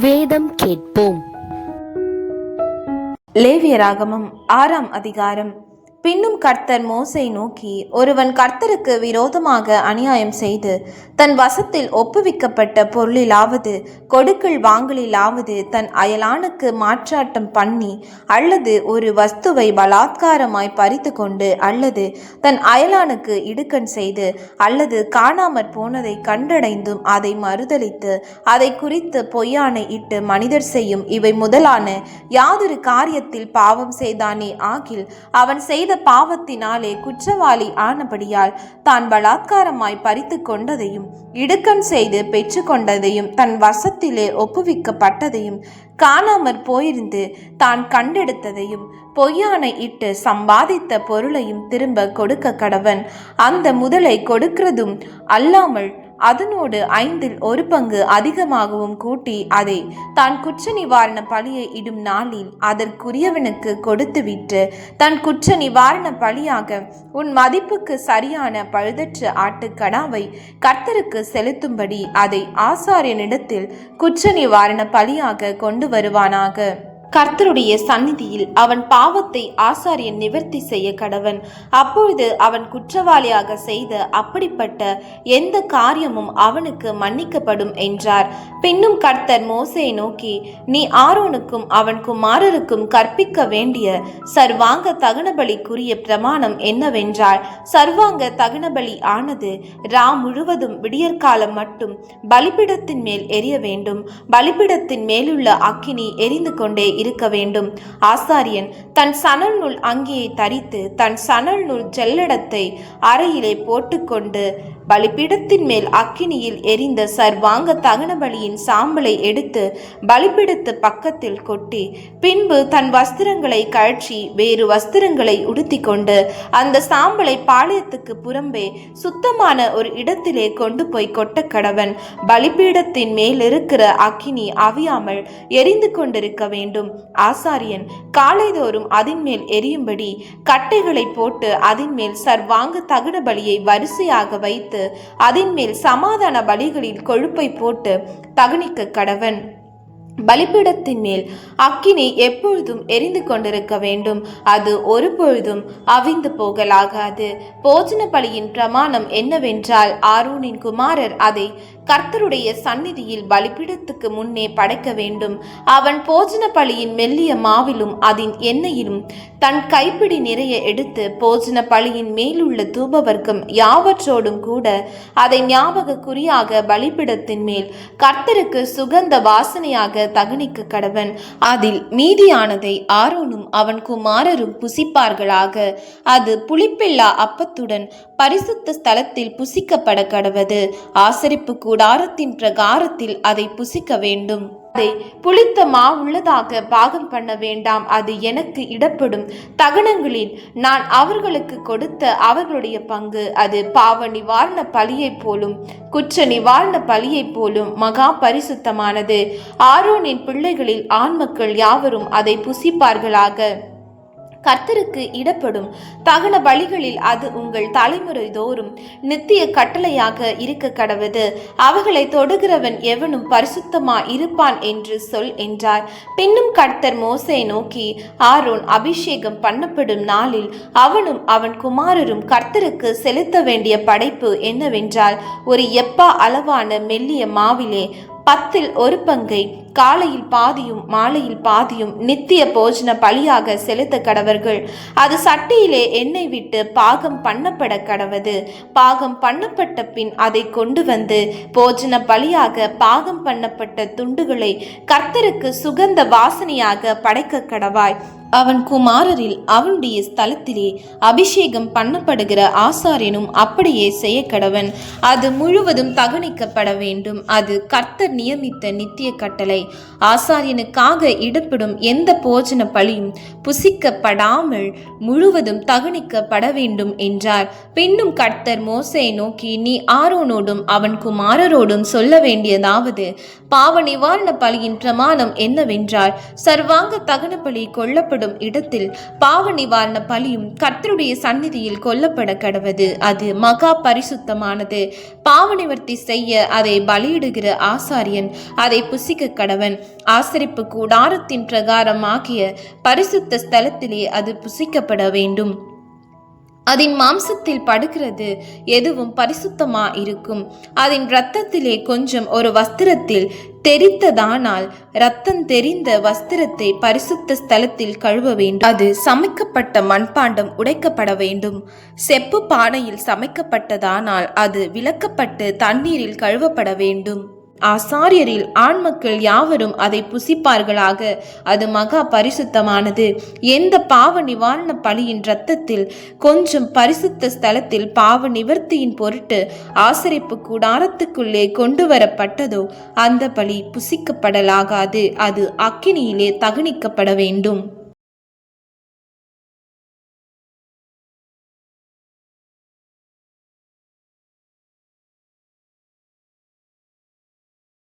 வேதம் கேட்போம். லேவியராகமம் 6ஆம் அதிகாரம். பின்னும் கர்த்தர் மோசை நோக்கி, ஒருவன் கர்த்தருக்கு விரோதமாக அநியாயம் செய்து தன் வசத்தில் ஒப்புவிக்கப்பட்ட பொருளிலாவது கொடுக்கல் வாங்கலிலாவது தன் அயலானுக்கு மாற்றாட்டம் பண்ணி அல்லது ஒரு வஸ்துவை பலாத்காரமாய் பறித்து கொண்டு அல்லது தன் அயலானுக்கு இடுக்கண் செய்து அல்லது காணாமற் போனதை கண்டடைந்தும் அதை மறுதலித்து அதை குறித்து பொய்யானை இட்டு மனிதர் செய்யும் இவை முதலான யாதொரு காரியத்தில் பாவம் செய்தானே ஆகில் அவன் செய்த பாவத்தினாலே குற்றவாளி ஆனபடியால் தான் பலாத்காரமாய் பறித்து கொண்டதையும் இடுக்கண் செய்து பெற்று கொண்டதையும் தன் வசத்திலே ஒப்புவிக்கப்பட்டதையும் காணாமற் போயிருந்து தான் கண்டெடுத்ததையும் பொய்யானை இட்டு சம்பாதித்த பொருளையும் திரும்ப கொடுக்க கடவன். அந்த முதலை கொடுக்கிறதும் அல்லாமல் அதனோடு 1/5 அதிகமாகவும் கூட்டி அதை தான் குற்ற நிவாரண பலியை இடும் நாளில் அதற்குரியவனுக்கு கொடுத்துவிட்டு தன் குற்ற நிவாரண பலியாக உன் மதிப்புக்கு சரியான பழுதற்ற ஆட்டுக்கடாவை கர்த்தருக்கு செலுத்தும்படி அதை ஆசாரியனிடத்தில் குற்ற நிவாரண பலியாக கொண்டு வருவானாக. கர்த்தருடைய சந்நிதியில் அவன் பாவத்தை ஆசாரியன் நிவர்த்தி செய்ய கடவன். அப்பொழுது அவன் குற்றவாளியாக செய்த அப்படிப்பட்ட எந்த காரியமும் அவனுக்கு மன்னிக்கப்படும் என்றார். பின்னும் கர்த்தர் மோசேயை நோக்கி, நீ ஆரோனுக்கும் அவன் குமாரருக்கும் கற்பிக்க வேண்டிய சர்வாங்க தகனபலிக்குரிய பிரமாணம் என்னவென்றால், சர்வாங்க தகனபலி ஆனது முழுவதும் விடியற்காலம் மட்டும் பலிபீடத்தின் மேல் எரிய வேண்டும். பலிபீடத்தின் மேலுள்ள அக்கினி எரிந்து கொண்டே இருக்க வேண்டும். ஆசாரியன் தன் சணல் நூல் அங்கியை தரித்து தன் சணல் நூல் ஜெல்லடத்தை அறையிலே போட்டுக்கொண்டு பலிபீடத்தின் மேல் அக்கினியில் எரிந்த சர்வாங்க தகன பலியின் சாம்பலை எடுத்து பலிபீடத்து பக்கத்தில் கொட்டி பின்பு தன் வஸ்திரங்களை கழற்றி வேறு வஸ்திரங்களை உடுத்தி கொண்டு அந்த சாம்பலை பாளையத்துக்கு புறம்பே சுத்தமான ஒரு இடத்திலே கொண்டு போய் கொட்ட கடவன். பலிபீடத்தின் மேல் இருக்கிற அக்கினி அவியாமல் எரிந்து கொண்டிருக்க வேண்டும். ஆசாரியன் காலைதோறும் அதன் மேல் எரியும்படி கட்டைகளை போட்டு அதன் மேல் சர்வாங்க தகன பலியை வரிசையாக வைத்து அதன் மேல் சமாதான பலிகளில் கொழுப்பை போட்டு தகனிக்க கடவன். பலிபீடத்தின் மேல் அக்கினி எப்பொழுதும் எரிந்து கொண்டிருக்க வேண்டும். அது ஒரு பொழுதும் அவிந்து போகலாகாது. போஜன பலியின் பிரமாணம் என்னவென்றால், ஆரோனின் குமாரர் அதை கர்த்தருடைய சந்நிதியில் பலிபீடத்துக்கு முன்னே படைக்க வேண்டும். அவன் போஜன பலியின் மெல்லிய மாவிலும் அதன் எண்ணெயிலும் தன் கைப்பிடி நிறைய எடுத்து போஜன பலியின் மேலுள்ள தூபவர்க்கம் யாவற்றோடும் கூட அதை ஞாபக குறியாக பலிபீடத்தின் மேல் கர்த்தருக்கு சுகந்த வாசனையாக தகனிக்க கடவன். அதில் மீதியானதை ஆரோனும் அவன் குமாரரும் புசிப்பார்களாக. அது புளிப்பில்லா அப்பத்துடன் பரிசுத்த ஸ்தலத்தில் புசிக்கப்பட கடவது. ஆசரிப்பு கூடாரத்தின் பிரகாரத்தில் அதை புசிக்க வேண்டும். அதை புளித்த மாவுள்ளதாக பாகம் பண்ண வேண்டாம். அது எனக்கு இடப்படும் தகனங்களில் நான் அவர்களுக்கு கொடுத்த அவர்களுடைய பங்கு. அது பாவ நிவாரண பலியை போலும் குற்ற நிவாரண பலியை போலும் மகா பரிசுத்தமானது. ஆரோனின் பிள்ளைகளில் ஆண் மக்கள் யாவரும் அதை புசிப்பார்களாக. கர்த்தருக்கு இடப்படும் தகன பலிகளில் அது உங்கள் தலைமுறை தோறும் நித்திய கட்டளையாக இருக்க கடவது. அவைகளை தொடுகிறவன் எவனும் பரிசுத்தமா இருப்பான் என்று சொல் என்றார். பின்னும் கர்த்தர் மோசேயை நோக்கி, ஆரோன் அபிஷேகம் பண்ணப்படும் நாளில் அவனும் அவன் குமாரரும் கர்த்தருக்கு செலுத்த வேண்டிய படைப்பு என்னவென்றால், ஒரு எப்பா அளவான மெல்லிய மாவிலே 1/10 காலையில் பாதியும் மாலையில் பாதியும் நித்திய போஜன பலியாக செலுத்த கடவர்கள். அது சட்டியிலே எண்ணெய் விட்டு பாகம் பண்ணப்பட கடவது. பாகம் பண்ணப்பட்ட பின் அதை கொண்டு வந்து போஜன பலியாக பாகம் பண்ணப்பட்ட துண்டுகளை கர்த்தருக்கு சுகந்த வாசனையாக படைக்க கடவாய். அவன் குமாரரில் அவனுடைய ஸ்தலத்திலே அபிஷேகம் பண்ணப்படுகிற ஆசாரியனும் அப்படியே செய்ய கடவன். அது முழுவதும் தகனிக்கப்பட வேண்டும். அது கர்த்தர் நியமித்த நித்திய கட்டளை. ஆசாரியனுக்காக இடப்படும் எந்த போஜன பலியும் புசிக்கப்படாமல் முழுவதும் தகனிக்கப்பட வேண்டும் என்றார். பின்னும் கர்த்தர் மோசேயை நோக்கி, நீ ஆரோனோடும் அவன் குமாரரோடும் சொல்ல வேண்டியதாவது, பாவ நிவாரண பலியின் பிரமாணம் என்னவென்றால், சர்வாங்க தகன பலி கொல்லப்படும் கொல்லப்படும் இடத்தில் பாவ நிவாரண பலியும் கர்த்தருடைய சந்நிதியில் கொல்லப்பட கடவது. அது மகா பரிசுத்தமானது. பாவ நிவர்த்தி செய்ய அதை பலியிடுகிற ஆசாரியன் அதை புசிக்க கடவன். ஆசரிப்பு கூடாரத்தின் பிரகாரம் ஆகிய பரிசுத்த ஸ்தலத்திலே அது புசிக்கப்பட வேண்டும். அதன் மாம்சத்தில் படுகிறது எதுவும் பரிசுத்தமா இருக்கும். அதன் இரத்தத்திலே கொஞ்சம் ஒரு வஸ்திரத்தில் தெரித்ததானால் இரத்தம் தெரிந்த வஸ்திரத்தை பரிசுத்த ஸ்தலத்தில் கழுவ வேண்டும். அது சமைக்கப்பட்ட மண்பாண்டம் உடைக்கப்பட வேண்டும். செப்பு பானையில் சமைக்கப்பட்டதானால் அது விலக்கப்பட்டு தண்ணீரில் கழுவப்பட வேண்டும். ஆசாரியரில் ஆண் மக்கள் யாவரும் அதை புசிப்பார்களாக. அது மகா பரிசுத்தமானது. எந்த பாவ நிவாரண பலியின் இரத்தத்தில் கொஞ்சம் பரிசுத்த ஸ்தலத்தில் பாவ நிவர்த்தியின் பொருட்டு ஆசரிப்பு கூடாரத்துக்குள்ளே கொண்டு வரப்பட்டதோ அந்த பலி புசிக்கப்படலாகாது. அது அக்கினியிலே தகனிக்கப்பட வேண்டும்.